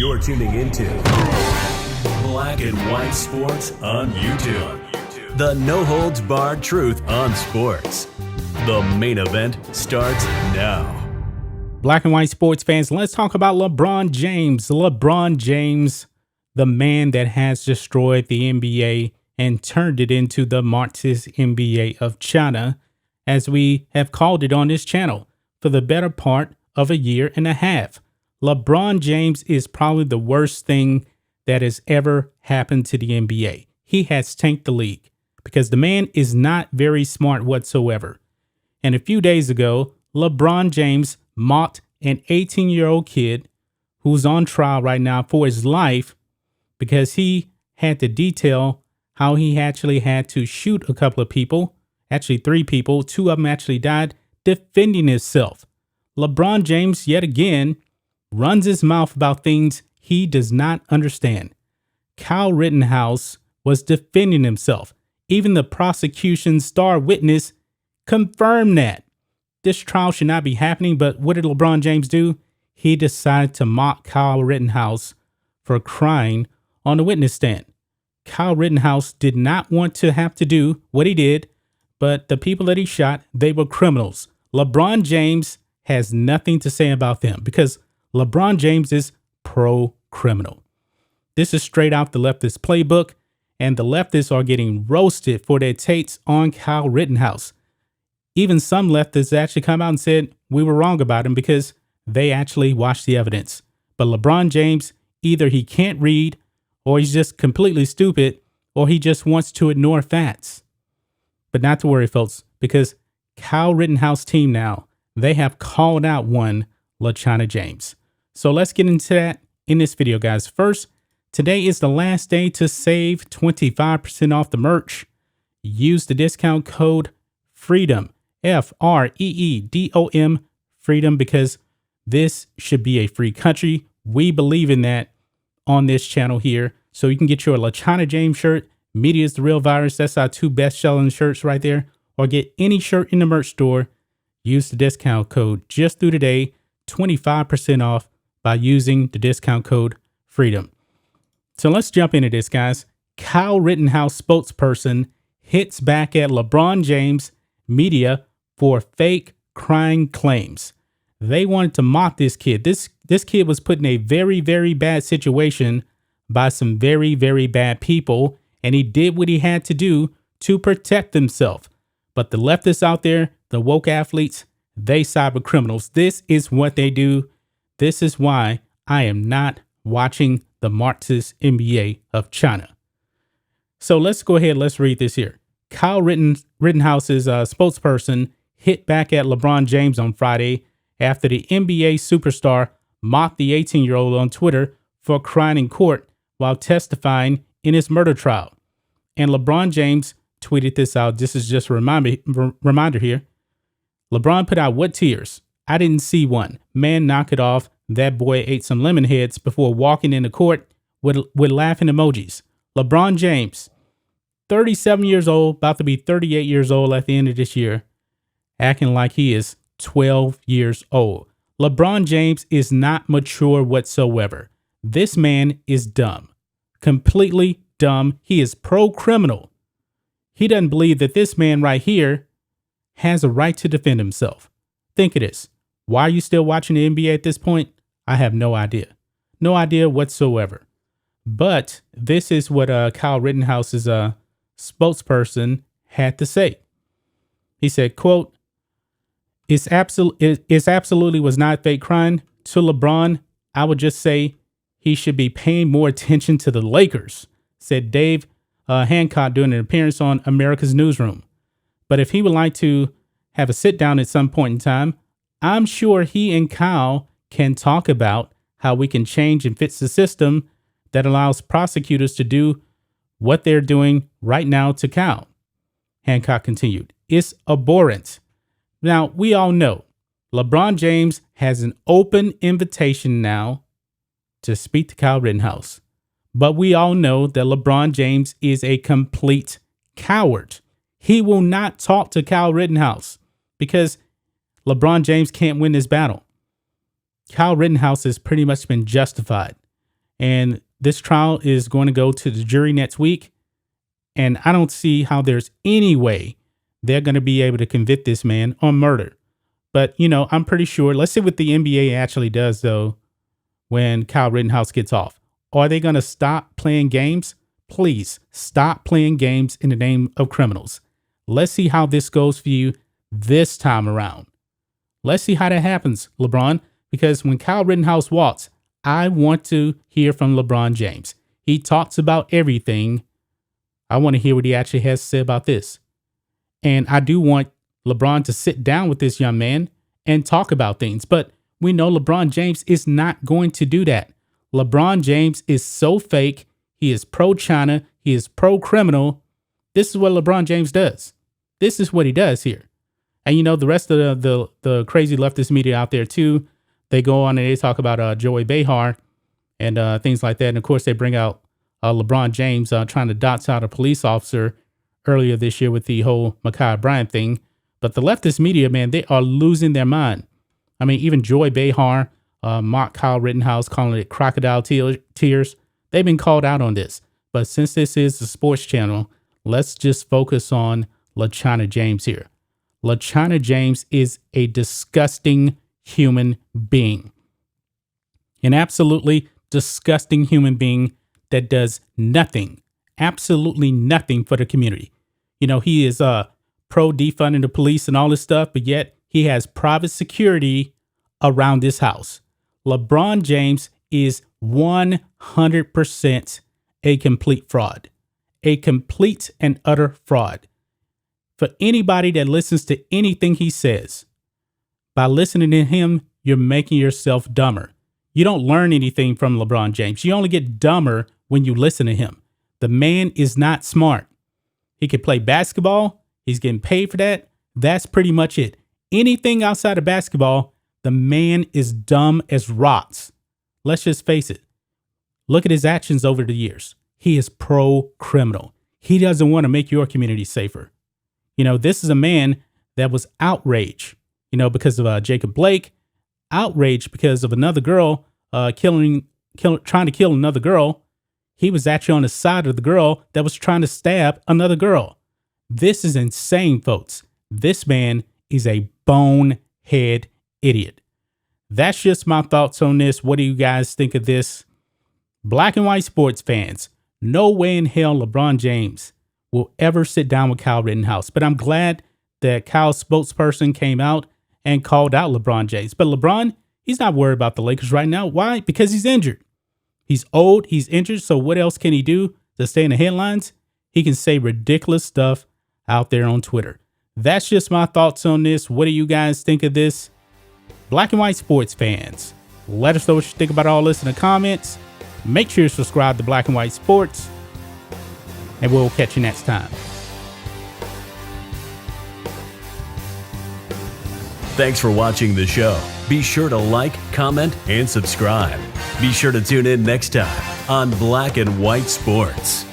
You're tuning into Black and White Sports on YouTube. The no-holds-barred truth on sports. The main event starts now. Black and white sports fans, let's talk about LeBron James. LeBron James, the man that has destroyed the NBA and turned it into the Marxist NBA of China, as we have called it on this channel for the better part of a year and a half. LeBron James is probably the worst thing that has ever happened to the NBA. He has tanked the league because the man is not very smart whatsoever. And a few days ago, LeBron James mocked an 18-year-old kid who's on trial right now for his life because he had to detail how he actually had to shoot a couple of people, actually 3 people, 2 of them actually died, defending himself. LeBron James, yet again, runs his mouth about things he does not understand. Kyle Rittenhouse was defending himself. Even the prosecution's star witness confirmed that. This trial should not be happening, but what did LeBron James do? He decided to mock Kyle Rittenhouse for crying on the witness stand. Kyle Rittenhouse did not want to have to do what he did, but the people that he shot, they were criminals. LeBron James has nothing to say about them because LeBron James is pro-criminal. This is straight out the leftist playbook, and the leftists are getting roasted for their takes on Kyle Rittenhouse. Even some leftists actually come out and said we were wrong about him because they actually watched the evidence. But LeBron James, either he can't read, or he's just completely stupid, or he just wants to ignore facts. But not to worry, folks, because Kyle Rittenhouse team now, they have called out one LaChana James. So let's get into that in this video, guys. First, today is the last day to save 25% off the merch. Use the discount code FREEDOM, FREEDOM, FREEDOM, because this should be a free country. We believe in that on this channel here. So you can get your LaChana James shirt, Media is the Real Virus. That's our 2 best-selling shirts right there. Or get any shirt in the merch store. Use the discount code just through today, 25% off by using the discount code FREEDOM. So let's jump into this, guys. Kyle Rittenhouse spokesperson hits back at LeBron James media for fake crying claims. They wanted to mock this kid. This kid was put in a very, very bad situation by some very, very bad people, and he did what he had to do to protect himself. But the leftists out there, the woke athletes, they cyber criminals. This is what they do. This is why I am not watching the Marxist NBA of China. So let's go ahead. Let's read this here. Kyle Rittenhouse's spokesperson hit back at LeBron James on Friday after the NBA superstar mocked the 18-year-old on Twitter for crying in court while testifying in his murder trial. And LeBron James tweeted this out. This is just a reminder here. LeBron put out, "What tears? I didn't see one. Man, knock it off. That boy ate some lemon heads before walking into court with laughing emojis." LeBron James, 37 years old, about to be 38 years old at the end of this year, acting like he is 12 years old. LeBron James is not mature whatsoever. This man is dumb, completely dumb. He is pro-criminal. He doesn't believe that this man right here has a right to defend himself. Think of this. Why are you still watching the NBA at this point? I have no idea. No idea whatsoever. But this is what Kyle Rittenhouse's spokesperson had to say. He said, quote, It's absolutely was not fake crime. To LeBron, I would just say he should be paying more attention to the Lakers," said Dave Hancock during an appearance on America's Newsroom. But if he would like to have a sit down at some point in time, I'm sure he and Kyle can talk about how we can change and fix the system that allows prosecutors to do what they're doing right now to Kyle. Hancock continued, "It's abhorrent." Now, we all know LeBron James has an open invitation now to speak to Kyle Rittenhouse. But we all know that LeBron James is a complete coward. He will not talk to Kyle Rittenhouse because LeBron James can't win this battle. Kyle Rittenhouse has pretty much been justified. And this trial is going to go to the jury next week. And I don't see how there's any way they're going to be able to convict this man on murder. But, I'm pretty sure. Let's see what the NBA actually does, though, when Kyle Rittenhouse gets off. Are they going to stop playing games? Please stop playing games in the name of criminals. Let's see how this goes for you this time around. Let's see how that happens, LeBron, because when Kyle Rittenhouse walks, I want to hear from LeBron James. He talks about everything. I want to hear what he actually has to say about this. And I do want LeBron to sit down with this young man and talk about things. But we know LeBron James is not going to do that. LeBron James is so fake. He is pro-China. He is pro-criminal. This is what LeBron James does. This is what he does here. And, the rest of the crazy leftist media out there, too, they go on and they talk about Joey Behar and things like that. And, of course, they bring out LeBron James trying to dox out a police officer earlier this year with the whole Ma'Khia Bryant thing. But the leftist media, man, they are losing their mind. I mean, even Joy Behar mocked Kyle Rittenhouse, calling it crocodile tears. They've been called out on this. But since this is the sports channel, let's just focus on LaChina James here. LaChina James is a disgusting human being. An absolutely disgusting human being that does nothing, absolutely nothing for the community. He is pro defunding the police and all this stuff, but yet he has private security around this house. LeBron James is 100% a complete fraud, a complete and utter fraud. For anybody that listens to anything he says, by listening to him, you're making yourself dumber. You don't learn anything from LeBron James. You only get dumber when you listen to him. The man is not smart. He can play basketball. He's getting paid for that. That's pretty much it. Anything outside of basketball, the man is dumb as rocks. Let's just face it. Look at his actions over the years. He is pro-criminal. He doesn't want to make your community safer. This is a man that was outraged, because of Jacob Blake, outraged because of another girl trying to kill another girl. He was actually on the side of the girl that was trying to stab another girl. This is insane, folks. This man is a bonehead idiot. That's just my thoughts on this. What do you guys think of this? Black and white sports fans, no way in hell LeBron James will ever sit down with Kyle Rittenhouse. But I'm glad that Kyle's spokesperson came out and called out LeBron James. But LeBron, he's not worried about the Lakers right now. Why? Because he's injured. He's old. He's injured. So what else can he do to stay in the headlines? He can say ridiculous stuff out there on Twitter. That's just my thoughts on this. What do you guys think of this? Black and white sports fans, let us know what you think about all this in the comments. Make sure you subscribe to Black and White Sports, and we'll catch you next time. Thanks for watching the show. Be sure to like, comment, and subscribe. Be sure to tune in next time on Black and White Sports.